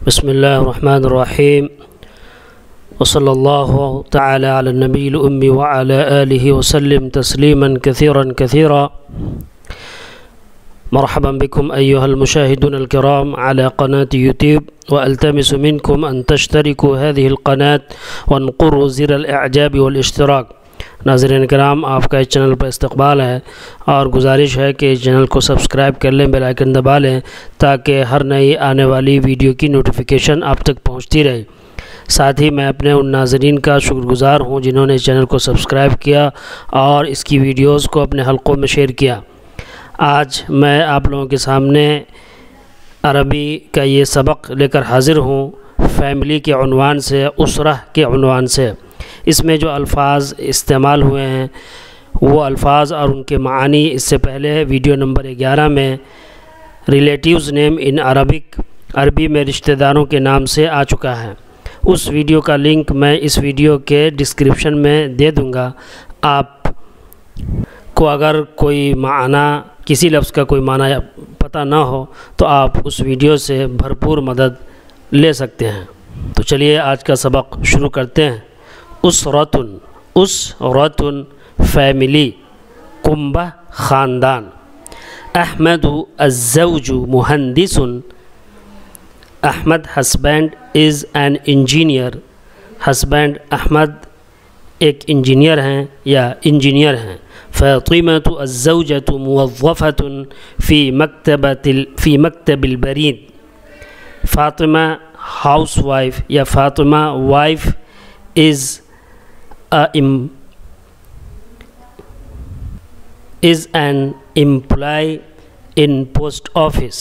بسم الله الرحمن الرحيم وصلى الله تعالى على النبي الأمي وعلى آله وسلم تسليما كثيرا مرحبا بكم أيها المشاهدون الكرام على قناة يوتيوب، وألتمس منكم أن تشتركوا هذه القناة وانقروا زر الإعجاب والاشتراک۔ ناظرین کرام، آپ کا اس چینل پر استقبال ہے اور گزارش ہے کہ اس چینل کو سبسکرائب کر لیں، بیل آئیکن دبا لیں تاکہ ہر نئی آنے والی ویڈیو کی نوٹیفیکیشن آپ تک پہنچتی رہے۔ ساتھ ہی میں اپنے ان ناظرین کا شکر گزار ہوں جنہوں نے اس چینل کو سبسکرائب کیا اور اس کی ویڈیوز کو اپنے حلقوں میں شیئر کیا۔ آج میں آپ لوگوں کے سامنے عربی کا یہ سبق لے کر حاضر ہوں، فیملی کے عنوان سے، اسرہ کے عنوان سے۔ اس میں جو الفاظ استعمال ہوئے ہیں وہ الفاظ اور ان کے معانی اس سے پہلے ویڈیو نمبر 11 میں ریلیٹیوز نیم ان عربک، عربی میں رشتہ داروں کے نام سے آ چکا ہے۔ اس ویڈیو کا لنک میں اس ویڈیو کے ڈسکرپشن میں دے دوں گا۔ آپ کو اگر کوئی معنی، کسی لفظ کا کوئی معنی پتہ نہ ہو تو آپ اس ویڈیو سے بھرپور مدد لے سکتے ہیں۔ تو چلیے آج کا سبق شروع کرتے ہیں۔ اسرتن فیملی، کنبہ خاندان۔ احمد الزوج مہندس، Ahmad husband is an engineer, husband Ahmad ایک انجینئر ہیں یا انجینئر ہیں۔ فاطمۃ الزوجۃ موظفۃ فی مکتب البرید، فاطمہ ہاؤس وائف یا Fatima wife is an employee in post office۔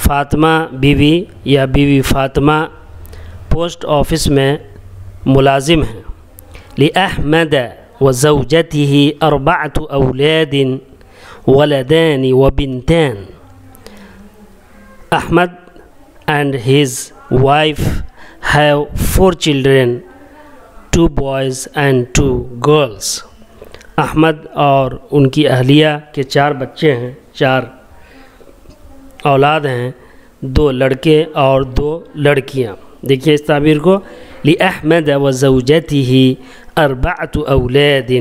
Fatima بیوی یا بیوی فاطمہ پوسٹ آفس میں ملازم ہیں۔ لأحمد وزوجته 4 أولاد ولدان وبنتان۔ Ahmad and his wife have 4 children, 2 boys and 2 girls۔ Ahmad اور ان کی اہلیہ کے 4 بچے ہیں، 4 اولاد ہیں، 2 لڑکے اور 2 لڑکیاں۔ دیکھیے اس تعبیر کو، لأحمد وزوجته 4 أولاد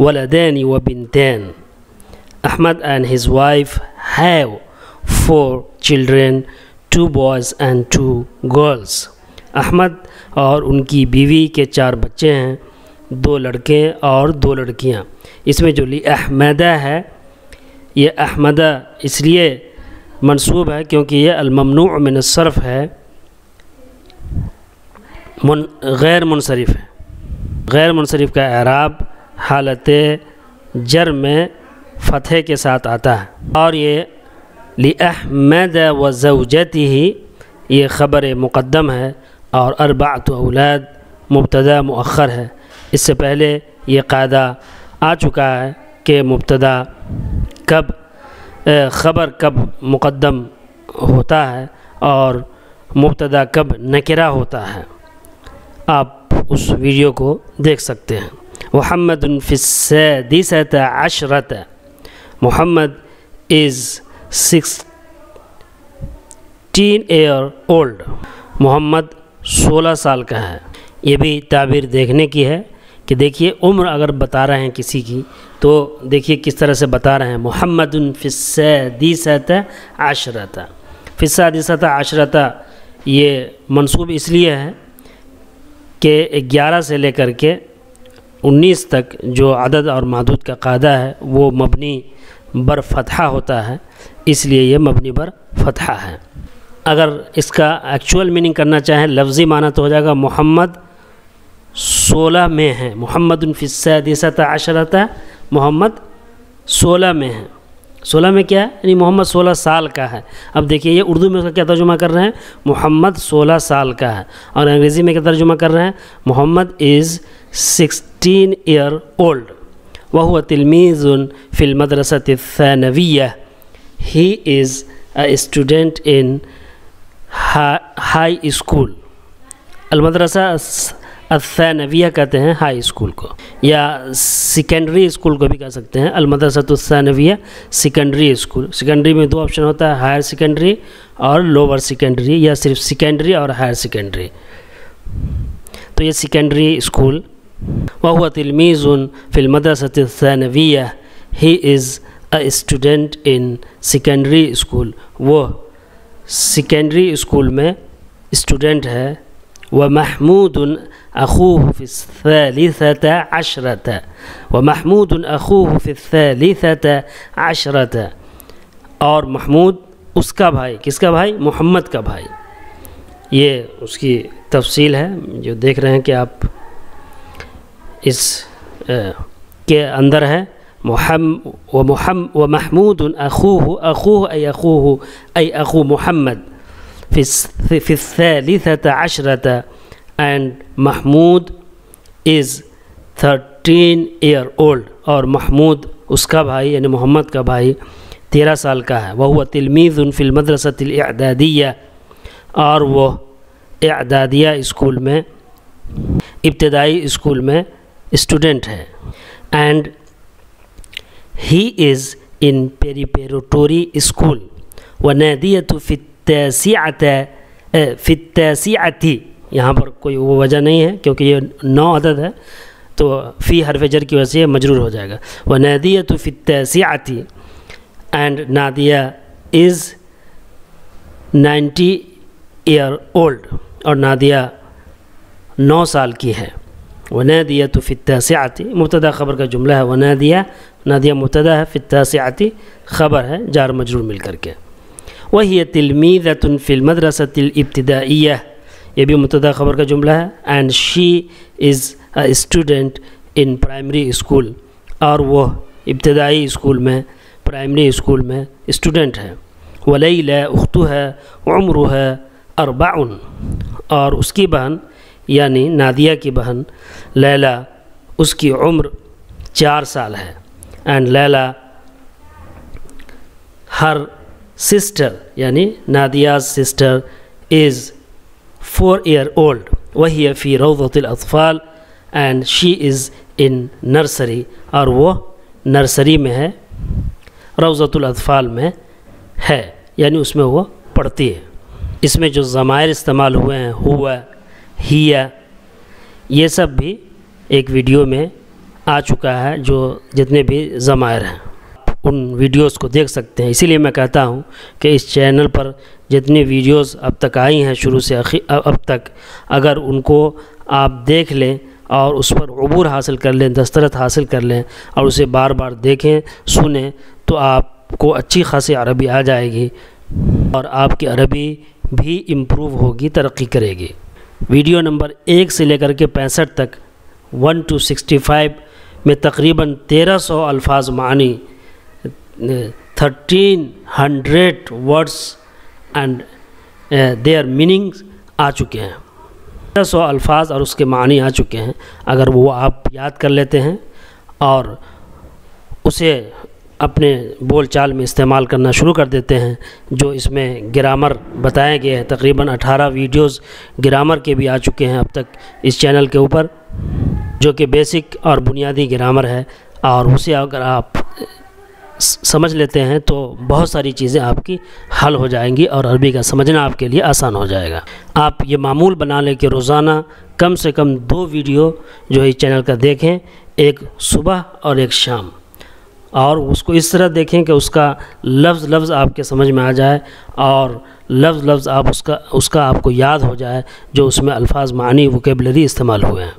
ولدان وبنتان۔ Ahmad and his wife have 4 children, 2 boys and 2 girls۔ Ahmad اور ان کی بیوی کے 4 بچے ہیں، 2 لڑکے اور 2 لڑکیاں۔ اس میں جو لأحمدہ ہے، یہ احمدہ اس لیے منصوب ہے کیونکہ یہ الممنوع من الصرف ہے، غیر منصرف ہے۔ غیر منصرف کا اعراب حالت جر میں فتحے کے ساتھ آتا ہے، اور یہ لأحمد وزوجته یہ خبر مقدم ہے اور 4 اولاد مبتدا مؤخر ہے۔ اس سے پہلے یہ قاعدہ آ چکا ہے کہ مبتدا کب، خبر کب مقدم ہوتا ہے اور مبتدا کب نکرہ ہوتا ہے۔ آپ اس ویڈیو کو دیکھ سکتے ہیں۔ محمد فی السادسۃ عشرۃ، محمد از 16 year old، محمد 16 سال کا ہے۔ یہ بھی تعبیر دیکھنے کی ہے کہ دیکھیے عمر اگر بتا رہے ہیں کسی کی تو دیکھیے کس طرح سے بتا رہے ہیں۔ محمد فی السادسۃ عشرۃ، فی السادسۃ عشرۃ یہ منصوب اس لیے ہے کہ 11 سے لے کر کے 19 تک جو عدد اور معدود کا قاعدہ ہے وہ مبنی بر فتحہ ہوتا ہے، اس لیے یہ مبنی بر فتحہ ہے۔ اگر اس کا ایکچول میننگ کرنا چاہیں، لفظی معنی تو ہو جائے گا محمد 16 میں ہیں۔ محمد فی السادسۃ عشرۃ، محمد 16 میں ہیں۔ 16 میں کیا ہے؟ یعنی محمد 16 سال کا ہے۔ اب دیکھیے یہ اردو میں اس کا کیا ترجمہ کر رہے ہیں؟ محمد 16 سال کا ہے، اور انگریزی میں کیا ترجمہ کر رہے ہیں؟ محمد از 16 year old، وهو تلمیذ فی المدرسۃ الثانویہ، he is a student in high school۔ المدرسہ الثانویہ کہتے ہیں ہائی اسکول کو، یا سیکنڈری اسکول کو بھی کہہ سکتے ہیں، المدرسۃ الثانویہ سیکنڈری اسکول۔ سیکنڈری میں دو آپشن ہوتا ہے، ہائر سیکنڈری اور لوور سیکنڈری، یا صرف سیکنڈری اور ہائر سیکنڈری۔ تو یہ سیکنڈری اسکول۔ وَهُوَ تِلْمِيذٌ فِي الْمَدْرَسَةِ الثَّانَوِيَّةِ He is a student in secondary school، وہ سیکنڈری اسکول میں اسٹوڈنٹ ہے۔ وَمَحْمُودٌ أَخُوهُ فِي الثَّالِثَةِ عَشْرَةِ وَمَحْمُودٌ أَخُوهُ فِي الثَّالِثَةِ عَشْرَةِ، اور محمود اس کا بھائی، کس کا بھائی؟ محمد کا بھائی۔ یہ اس کی تفصیل ہے جو دیکھ رہے ہیں کہ آپ اس کے اندر ہے۔ ومحمود أخوه أي أخو محمد في الثالثة عشرة، and محمود is 13-year-old، اور محمود اس کا بھائی یعنی محمد کا بھائی 13 سال کا ہے۔ وهو تلميذ في المدرسة الإعدادية، اور وہ اعدادیہ اسکول میں، ابتدائی اسکول میں اسٹوڈنٹ ہے۔ And he is in پریپیریٹوری school ونادیۃ فی التاسعۃ، یہاں پر کوئی وہ وجہ نہیں ہے کیونکہ یہ 9 عدد ہے، تو فی حرف جر کی وجہ سے یہ مجرور ہو جائے گا۔ ونادیۃ فی التاسعۃ، اینڈ نادیہ از 90-year-old، اور نادیہ 9 سال کی ہے۔ ونادیۃ فی التاسعۃ مبتدا خبر کا جملہ ہے، ونادیہ نادیہ مبتدا ہے، فی التاسعۃ خبر ہے جار مجرور مل کر کے۔ وہی تلمیذۃ فی المدرسۃ الابتدائیہ، یہ بھی مبتدا خبر کا جملہ ہے، and she is a student in primary school, اور وہ ابتدائی اسکول میں، پرائمری اسکول میں اسٹوڈنٹ ہے۔ ولیلہ اختها عمرها 4، اور اس کی بہن یعنی نادیہ کی بہن لیلہ، اس کی عمر 4 سال ہے۔ اینڈ لیلہ ہر سسٹر یعنی نادیہ سسٹر از 4-year-old، وہی فی روضۃ الاطفال، and she is in nursery, اور وہ نرسری میں ہے، روضۃ الاطفال میں ہے، یعنی اس میں وہ پڑھتی ہے۔ اس میں جو ضمائر استعمال ہوئے ہیں، ہوا، ہیا، یہ سب بھی ایک ویڈیو میں آ چکا ہے، جو جتنے بھی ضمائر ہیں ان ویڈیوز کو دیکھ سکتے ہیں۔ اسی لیے میں کہتا ہوں کہ اس چینل پر جتنی ویڈیوز اب تک آئی ہیں شروع سے اب تک، اگر ان کو آپ دیکھ لیں اور اس پر عبور حاصل کر لیں، دسترس حاصل کر لیں، اور اسے بار بار دیکھیں، سنیں، تو آپ کو اچھی خاصی عربی آ جائے گی، اور آپ کی عربی بھی امپروو ہوگی، ترقی کرے گی۔ ویڈیو نمبر 1 سے لے کر کے 65 تک 1 to 65 میں تقریباً 1300 الفاظ معنی، 1300 ورڈس اینڈ دیئر میننگز آ چکے ہیں۔ 1300 الفاظ اور اس کے معنی آ چکے ہیں۔ اگر وہ آپ یاد کر لیتے ہیں اور اسے اپنے بول چال میں استعمال کرنا شروع کر دیتے ہیں، جو اس میں گرامر بتائے گئے ہیں، تقریباً 18 ویڈیوز گرامر کے بھی آ چکے ہیں اب تک اس چینل کے اوپر، جو کہ بیسک اور بنیادی گرامر ہے، اور اسے اگر آپ سمجھ لیتے ہیں تو بہت ساری چیزیں آپ کی حل ہو جائیں گی، اور عربی کا سمجھنا آپ کے لیے آسان ہو جائے گا۔ آپ یہ معمول بنا لیں کہ روزانہ کم سے کم 2 ویڈیو جو ہے اس چینل کا دیکھیں، ایک صبح اور ایک شام، اور اس کو اس طرح دیکھیں کہ اس کا لفظ لفظ آپ کے سمجھ میں آ جائے، اور لفظ لفظ آپ اس کا آپ کو یاد ہو جائے، جو اس میں الفاظ معنی وکیبلری استعمال ہوئے ہیں۔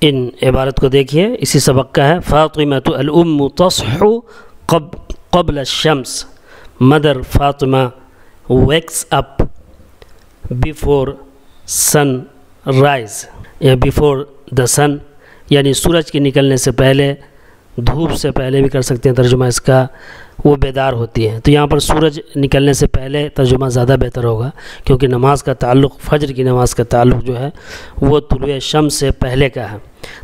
ان عبارت کو دیکھیے، اسی سبق کا ہے۔ فاطمۃ الام تصحو قبل الشمس، mother Fatima wakes up before sun rise، یا before the sun یعنی سورج کے نکلنے سے پہلے، دھوپ سے پہلے بھی کر سکتے ہیں ترجمہ اس کا، وہ بیدار ہوتی ہے۔ تو یہاں پر سورج نکلنے سے پہلے ترجمہ زیادہ بہتر ہوگا، کیونکہ نماز کا تعلق، فجر کی نماز کا تعلق جو ہے وہ طلوع شمس سے پہلے کا ہے،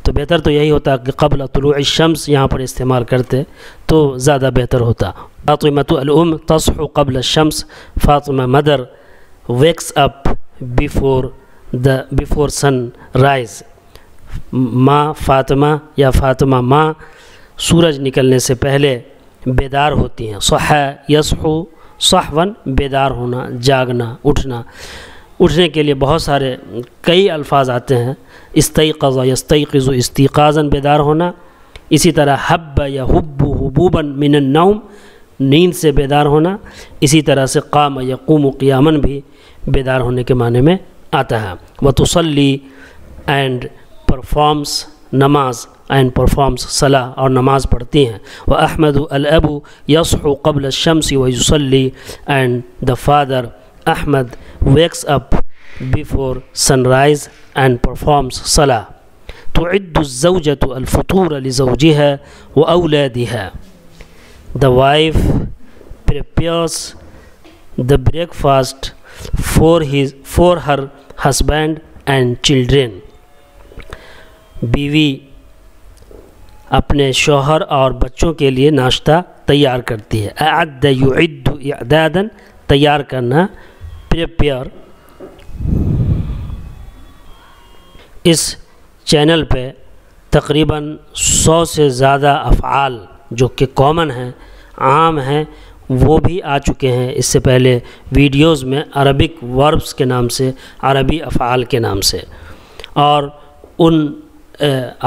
تو بہتر تو یہی ہوتا کہ قبل طلوع الشمس یہاں پر استعمال کرتے تو زیادہ بہتر ہوتا۔ فاطمۃ الام تصحو قبل الشمس، Fatima mother wakes up before sun rise۔ ماں فاطمہ یا فاطمہ ماں سورج نکلنے سے پہلے بیدار ہوتی ہیں. صحا یصحو صحون بیدار ہونا، جاگنا، اٹھنا. اٹھنے کے لیے بہت سارے کئی الفاظ آتے ہیں. استيقظ یستيقظ استيقاظا بیدار ہونا. اسی طرح حب یا حب حبوبا من النوم نیند سے بیدار ہونا. اسی طرح سے قام یقوم قیاما بھی بیدار ہونے کے معنی میں آتا ہے. وتصلی اینڈ پرفارمس نماز اینڈ پرفارمس صلاح اور نماز پڑھتی ہیں. وأحمد الأب يصحو قبل الشمس ويصلي and the father Ahmad wakes up before sunrise and performs صلاح. تعد الزوجة الفطور لزوجها وأولادها. The wife prepares the breakfast for her husband and children. بیوی اپنے شوہر اور بچوں کے لیے ناشتہ تیار کرتی ہے. اعد یعد اعدادا تیار کرنا، پریپیئر. اس چینل پہ تقریباً 100 سے زیادہ افعال جو کہ کامن ہیں، عام ہیں، وہ بھی آ چکے ہیں اس سے پہلے ویڈیوز میں عربک وربس کے نام سے، عربی افعال کے نام سے. اور ان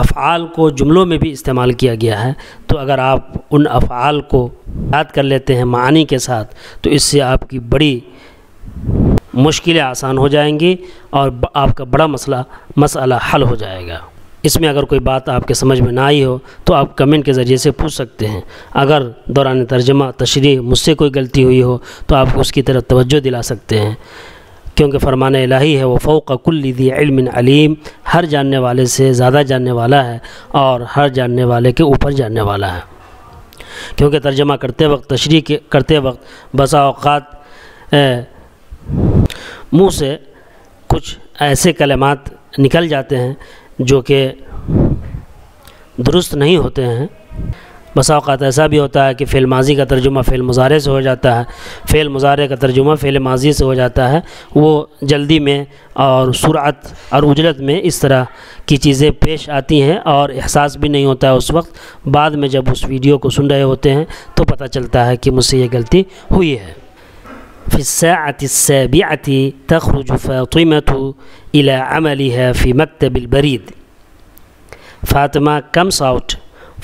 افعال کو جملوں میں بھی استعمال کیا گیا ہے. تو اگر آپ ان افعال کو یاد کر لیتے ہیں معانی کے ساتھ تو اس سے آپ کی بڑی مشکلیں آسان ہو جائیں گی اور آپ کا بڑا مسئلہ حل ہو جائے گا. اس میں اگر کوئی بات آپ کے سمجھ میں نہ آئی ہو تو آپ کمنٹ کے ذریعے سے پوچھ سکتے ہیں. اگر دوران ترجمہ تشریح مجھ سے کوئی غلطی ہوئی ہو تو آپ اس کی طرف توجہ دلا سکتے ہیں، کیونکہ فرمان الہی ہے وہ فوق کل ذی علم علیم، ہر جاننے والے سے زیادہ جاننے والا ہے اور ہر جاننے والے کے اوپر جاننے والا ہے. کیونکہ ترجمہ کرتے وقت، تشریح کرتے وقت بسا اوقات منہ سے کچھ ایسے کلمات نکل جاتے ہیں جو کہ درست نہیں ہوتے ہیں. بسا اوقات ایسا بھی ہوتا ہے کہ فعل ماضی کا ترجمہ فعل مضارع سے ہو جاتا ہے، فعل مضارع کا ترجمہ فعل ماضی سے ہو جاتا ہے. وہ جلدی میں اور سرعت اور عجلت میں اس طرح کی چیزیں پیش آتی ہیں اور احساس بھی نہیں ہوتا ہے اس وقت. بعد میں جب اس ویڈیو کو سن رہے ہوتے ہیں تو پتہ چلتا ہے کہ مجھ سے یہ غلطی ہوئی ہے. فی الساعة السابعة تخرج فاطمة إلى عملها في مكتب البريد. Fatima comes out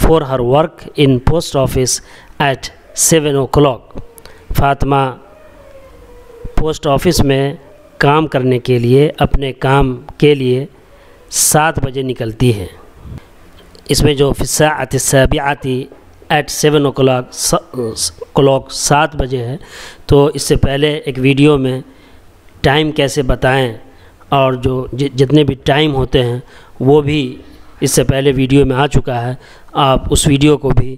for her work in post office at 7 o'clock. Fatima post office میں کام کرنے کے لیے، اپنے کام کے لیے 7 بجے نکلتی ہے. اس میں جو فی الساعة السابعة at 7 o'clock 7 بجے ہے، تو اس سے پہلے ایک ویڈیو میں ٹائم کیسے بتائیں اور جو جتنے بھی ٹائم ہوتے ہیں وہ بھی اس سے پہلے ویڈیو میں آ چکا ہے. آپ اس ویڈیو کو بھی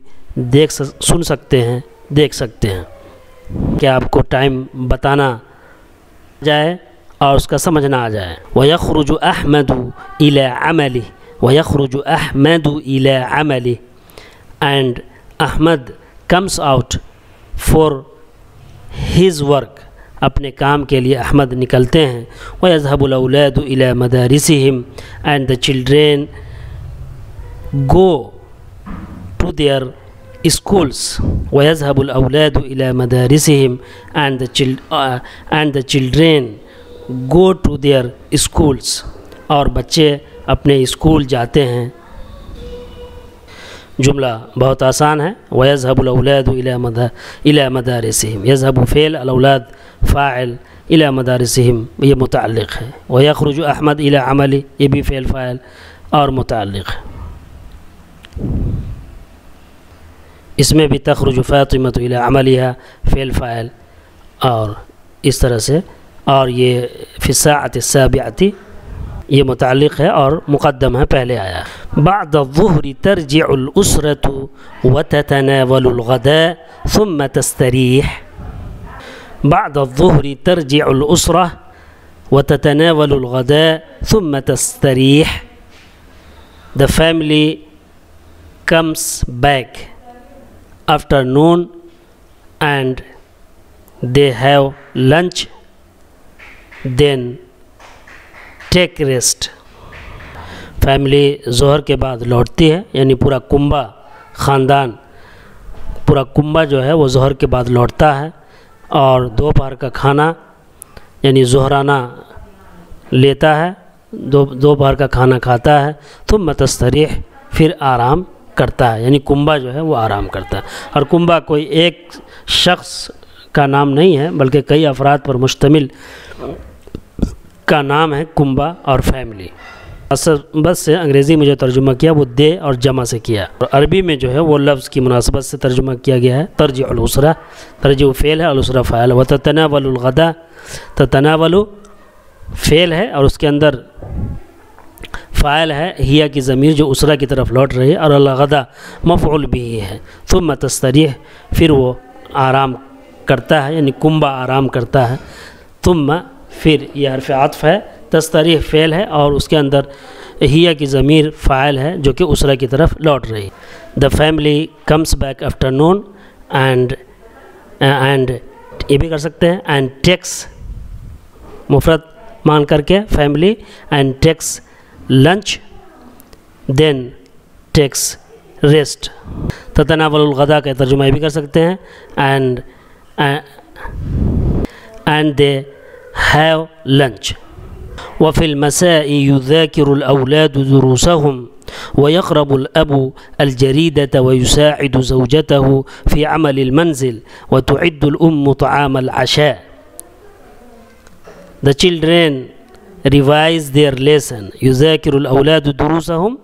سن سکتے ہیں، دیکھ سکتے ہیں کہ آپ کو ٹائم بتانا جائے اور اس کا سمجھنا آ جائے. وَيَخْرُجُ أَحْمَدُ إِلَىٰ عَمَلِهِ وَيَخْرُجُ أَحْمَدُ إِلَىٰ عَمَلِهِ and Ahmad comes out for his work. اپنے کام کے لیے احمد نکلتے ہیں. وَيَذْهَبُ الْأَوْلَادُ إِلَىٰ مَدَارِسِهِمْ and the children go to their schools. وَيَذْهَبُ الْأَوْلَادُ إِلَىٰ مَدَارِسِهِمْ and the children go to their schools. اور بچے اپنے اسکول جاتے ہیں. جملہ بہت آسان ہے. وَيَذْهَبُ الْأَوْلَادُ إِلَىٰ مَدَارِسِهِمْ. يَذْهَبُ فعل، الأولاد فاعل، إِلَىٰ مَدَارِسِهِمْ یہ متعلق ہے. وَيَخْرُجُ أَحْمَدُ إِلَىٰ عَمَلِهِ یہ بھی فعل فاعل اور متعلق ہے. اس میں بھی تخرج فاطمة إِلَىٰ عَمَلِهَا فعل فاعل اور اس طرح سے. اور یہ فی الساعة السابعة یہ متعلق ہے اور مقدم ہے، پہلے آیا. بعد الظہر ترجع الأسرة وتتناول الغداء ثم تستريح. بعد الظہر ترجع الأسرة وتتناول الغداء ثم تستريح. The family comes back after noon and they have lunch, then take rest. Family ظہر کے بعد لوٹتی ہے، یعنی پورا کنبہ خاندان، پورا کنبہ جو ہے وہ ظہر کے بعد لوٹتا ہے اور دوپہر کا کھانا یعنی ظہرانہ لیتا ہے، دوپہر کا کھانا کھاتا ہے، ثم تستریح، پھر آرام کرتا ہے، یعنی کنبہ جو ہے وہ آرام کرتا ہے۔ اور کنبہ کوئی ایک شخص کا نام نہیں ہے بلکہ کئی افراد پر مشتمل کا نام ہے کنبہ اور فیملی۔ بس سے انگریزی میں جو ترجمہ کیا وہ دے اور جمع سے کیا، اور عربی میں جو ہے وہ لفظ کی مناسبت سے ترجمہ کیا گیا ہے۔ ترجع الاسرہ، ترجع فعل ہے، الاسرہ فاعل، وتتناول الغداء، تتناول فعل ہے اور اس کے اندر فاعل ہے ہیا کی ضمیر جو اسرہ کی طرف لوٹ رہی ہے، اور الغداء مفعول بھی ہے۔ ثم تستریح، پھر وہ آرام کرتا ہے، یعنی کنبہ آرام کرتا ہے۔ ثم، پھر یہ حرف عطف ہے، تستریح فعل ہے اور اس کے اندر ہیا کی ضمیر فاعل ہے جو کہ اسرہ کی طرف لوٹ رہی ہے۔ The family comes back afternoon and یہ بھی کر سکتے ہیں، اینڈ ٹیکس مفرد مان کر کے family, and takes lunch, then takes rest. تتناول الغداء کا ترجمہ یہ بھی کر سکتے ہیں، اینڈ دے ہیو لنچ۔ وفي المساء يذاكر الأولاد دروسهم ويقرب الأب الجريدة ويساعد زوجته في عمل المنزل وتعد الأم طعام العشاء. The children revise their lesson. يذاكر الأولاد دروسهم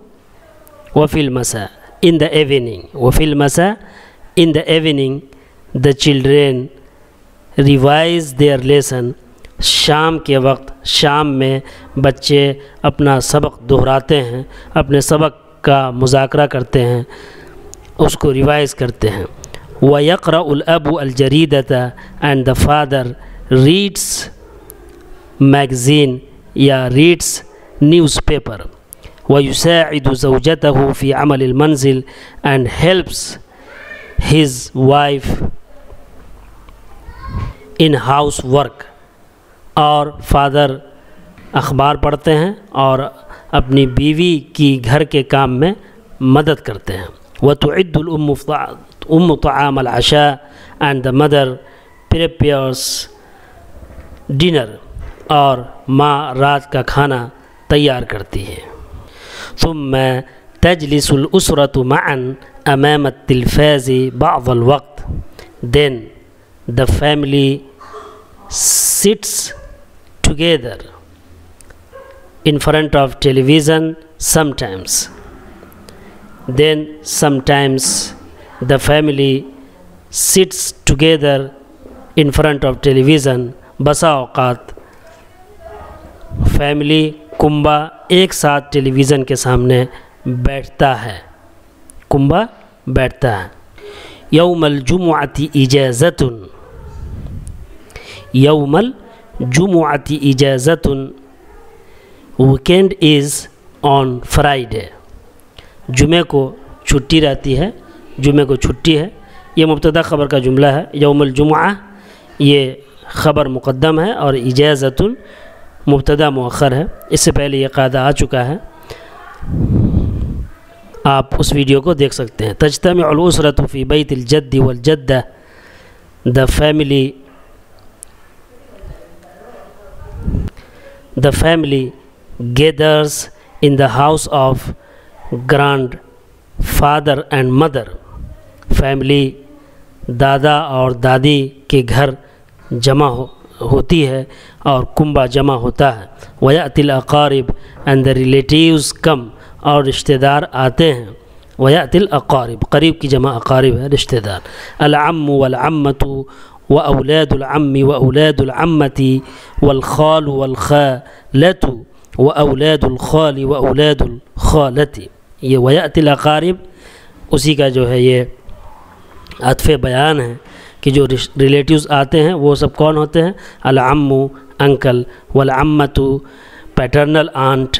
وفي المساء in the evening. وفي المساء in the evening the children revise their lesson. شام کے وقت، شام میں بچے اپنا سبق دہراتے ہیں، اپنے سبق کا مذاکرہ کرتے ہیں، اس کو ریوائز کرتے ہیں۔ وَيَقْرَأُ الْأَبُ الْجَرِيدَةَ and the father reads magazine یا reads newspaper۔ وَيُسَاعِدُ زَوْجَتَهُ فِي عَمَلِ الْمَنزِلِ and helps his wife in housework۔ اور فادر اخبار پڑھتے ہیں اور اپنی بیوی کی گھر کے کام میں مدد کرتے ہیں۔ وَتُعِدُّ الْأُمُّ طَعَامَ الْعَشَاءِ and the mother prepares dinner، اور ماں رات کا کھانا تیار کرتی ہے۔ ثم تجلس الأسرة معا أمام التلفاز بعض الوقت، then the family sits together in front of television sometimes. Then sometimes the family sits together in front of television. بسا اوقات فیملی کنبہ ایک ساتھ ٹیلی ویژن کے سامنے بیٹھتا ہے، کنبہ بیٹھتا ہے۔ یوم الجمعۃ اجازۃ، یوم الجمعۃ اجازۃ، ویکینڈ از آن فرائیڈے، جمعہ کو چھٹی رہتی ہے، جمعہ کو چھٹی ہے۔ یہ مبتدا خبر کا جملہ ہے، یوم الجمعہ یہ خبر مقدم ہے اور اجازۃ مبتدا مؤخر ہے۔ اس سے پہلے یہ قاعدہ آ چکا ہے، آپ اس ویڈیو کو دیکھ سکتے ہیں۔ تجتمع الاسرة فی بیت الجد والجدہ، the family gathers in the house of grandfather and mother، family دادا اور دادی کے گھر جمع ہوتی ہے اور کنبہ جمع ہوتا ہے۔ وَيَأْتِ الْأَقَارِبُ and the relatives come، اور رشتہ دار آتے ہیں۔ وَيَأْتِ الْأَقَارِبُ، قریب کی جمع اقارب ہے، رشتہ دار۔ العم والعمة وأولاد العم وأولاد العمة والخال والخالة وأولاد الخال وأولاد الخالة، یہ وَيَأْتِ الْأَقَارِبُ اسی کا جو ہے یہ عطف بیان ہے کہ جو ریلیٹیوز آتے ہیں وہ سب کون ہوتے ہیں؟ العم انکل، والعمۃ پیٹرنل آنٹ،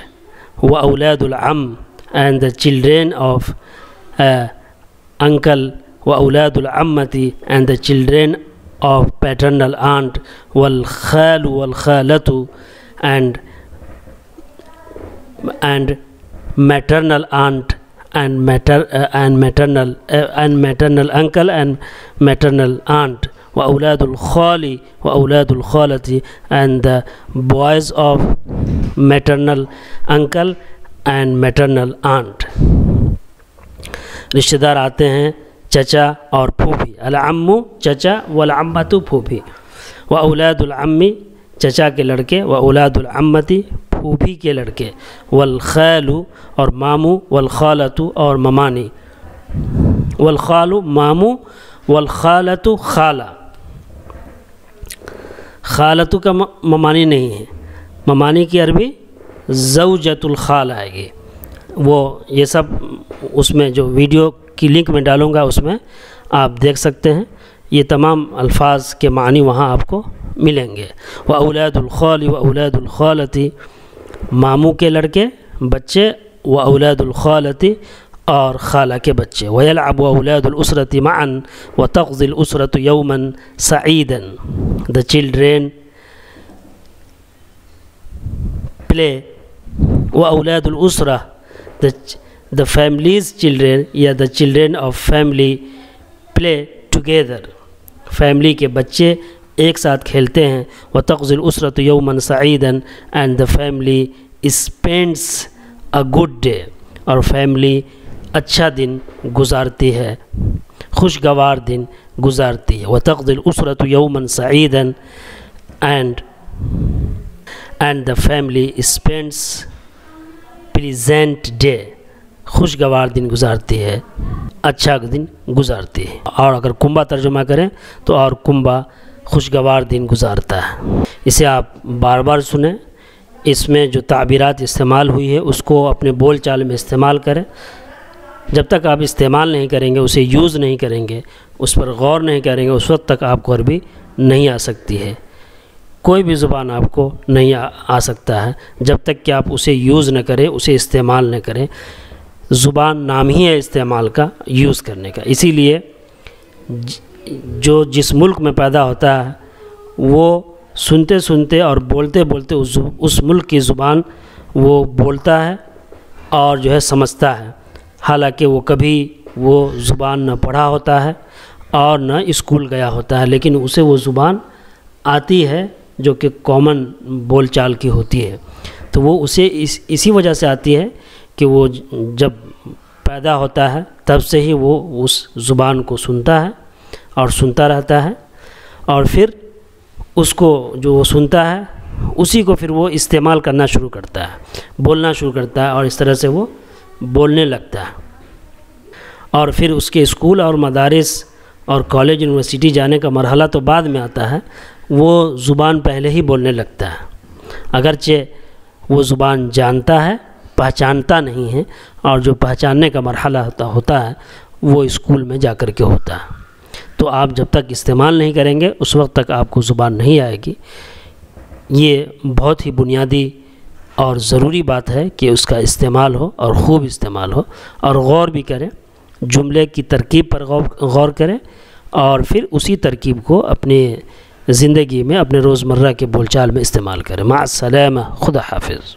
واولاد العم and the children of uncle، واولاد العمۃ and the children of paternal aunt، والخال والخالۃ and maternal aunt and maternal uncle and maternal aunt, وأولاد الخال وأولاد الخالة, and the boys of maternal uncle and maternal aunt. رشتہ دار آتے ہیں چچا اور پھوپھی. العمو چچا والعمتو پھوپھی. واولاد العمی چچا کے لڑکے. واولاد العمتی پھوپھی کے لڑکے. والخالو اور ماموں. والخالتو اور ممانی. والخالو ماموں. والخالتو خالہ. خالتو کا ممانی نہیں ہے. ممانی کی عربی زوجۃ الخال آئے گی. وہ یہ سب اس میں جو ویڈیو کی لنک میں ڈالوں گا اس میں آپ دیکھ سکتے ہیں. یہ تمام الفاظ کے معنی وہاں آپ کو ملیں گے. واولاد الخال واولاد الخالتی ماموں کے لڑکے بچے. واولاد الخالتی اور خالہ کے بچے. ويلعب اولاد الاسرة معا وتقضي الاسرة يوما سعيدا. The children play. واولاد الاسرة the family's children یا the children of family play together. Family کے بچے ایک ساتھ کھیلتے ہیں. وتقضي الاسرة يوما سعيدا and the family spends a good day. اور فیملی اچھا دن گزارتی ہے, خوشگوار دن گزارتی ہے. وتقضي الاسرة يوما سعيدا and the family spends pleasant day. خوشگوار دن گزارتی ہے, اچھا دن گزارتی ہے. اور اگر کنبہ ترجمہ کریں تو اور کنبہ خوشگوار دن گزارتا ہے. اسے آپ بار بار سنیں. اس میں جو تعبیرات استعمال ہوئی ہے اس کو اپنے بول چال میں استعمال کریں. جب تک آپ استعمال نہیں کریں گے, اسے یوز نہیں کریں گے, اس پر غور نہیں کریں گے, اس وقت تک آپ کو عربی نہیں آ سکتی ہے. کوئی بھی زبان آپ کو نہیں آ سکتا ہے جب تک کہ آپ اسے یوز نہ کریں, اسے استعمال نہ کریں. زبان نام ہی ہے استعمال کا, یوز کرنے کا. اسی لیے جو جس ملک میں پیدا ہوتا ہے وہ سنتے سنتے اور بولتے بولتے اس ملک کی زبان وہ بولتا ہے اور جو ہے سمجھتا ہے. حالانکہ وہ کبھی وہ زبان نہ پڑھا ہوتا ہے اور نہ اسکول گیا ہوتا ہے, لیکن اسے وہ زبان آتی ہے جو کہ کامن بول چال کی ہوتی ہے. تو وہ اسے اسی وجہ سے آتی ہے کہ وہ جب پیدا ہوتا ہے تب سے ہی وہ اس زبان کو سنتا ہے اور سنتا رہتا ہے, اور پھر اس کو جو وہ سنتا ہے اسی کو پھر وہ استعمال کرنا شروع کرتا ہے, بولنا شروع کرتا ہے, اور اس طرح سے وہ بولنے لگتا ہے. اور پھر اس کے اسکول اور مدارس اور کالج یونیورسٹی جانے کا مرحلہ تو بعد میں آتا ہے. وہ زبان پہلے ہی بولنے لگتا ہے, اگرچہ وہ زبان جانتا ہے, پہچانتا نہیں ہے, اور جو پہچاننے کا مرحلہ ہوتا ہے وہ اسکول میں جا کر کے ہوتا ہے. تو آپ جب تک استعمال نہیں کریں گے اس وقت تک آپ کو زبان نہیں آئے گی. یہ بہت ہی بنیادی اور ضروری بات ہے کہ اس کا استعمال ہو اور خوب استعمال ہو, اور غور بھی کریں, جملے کی ترکیب پر غور کریں, اور پھر اسی ترکیب کو اپنی زندگی میں اپنے روزمرہ کے بول چال میں استعمال کریں. مع السلامہ, خدا حافظ.